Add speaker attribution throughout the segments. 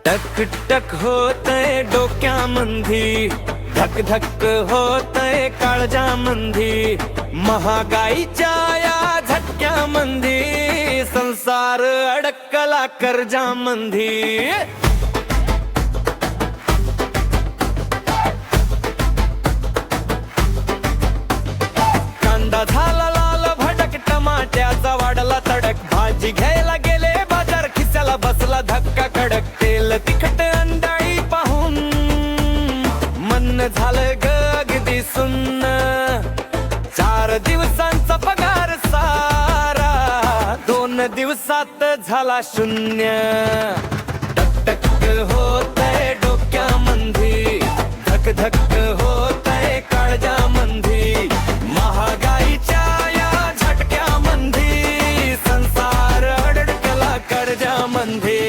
Speaker 1: टक टक होतय डोक्यामंधी, धक धक होतय काळजामंधी, महागाईच्या या झटक्यामंधी संसार अडकला कर्जामंधी। कांदा झाला लाल भडक, टमाट्याचा वाढला तडक, भाजी घ्यायला गेले बाजार खिस्याला बसला धक्का कडक, तेल तिखट अंडाळी पाहून मन झालं ग अगदी सुन्न, 4 दिवसांचा पगार सारा 2 दिवसात झाला शून्य। टक टक होतय डोक्यामंधी, धक धक होतय काळजामंधी, महागाईच्या या झटक्यामंधी संसार अडकला कर्जामंधी।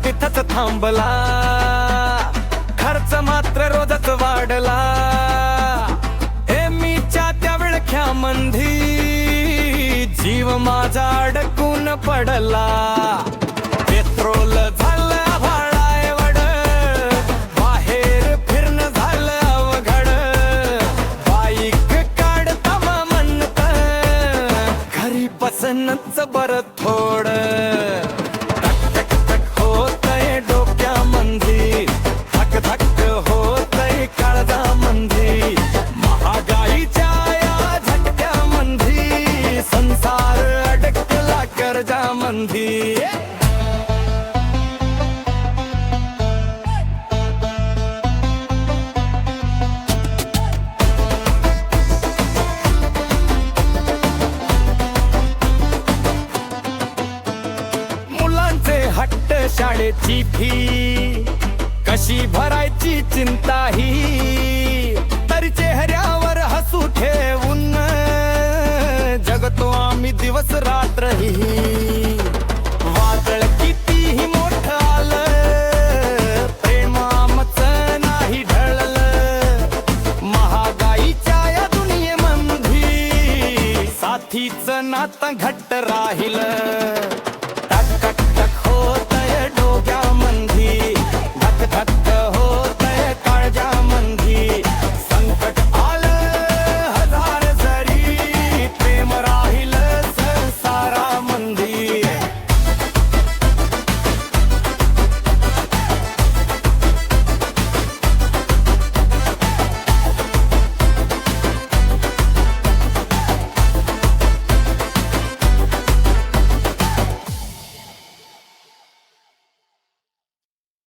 Speaker 1: तिथंच थांबला, खर्च मात्र रोजच वाढला, हे मीच्या त्या विळख्यामंधी जीव माझा अडकून पडला। पेट्रोल झालं भाडायवड, बाहेर फिरणं झालं अवघड, बाईक काढता म्हणत घरी पसनच बरं थोडं। मुलांचे हट्ट, शाळेची फी कशी भरायची चिंता ही, तरी चेहऱ्यावर हसू ठेवून जगतो आम्ही दिवस रात्र ही। वादळ कितीही मोठं आलं, प्रेम आमचं नाही ढळलं, महागाईच्या या दुनियेमंधी साथीचं नातं घट्ट राहिलं।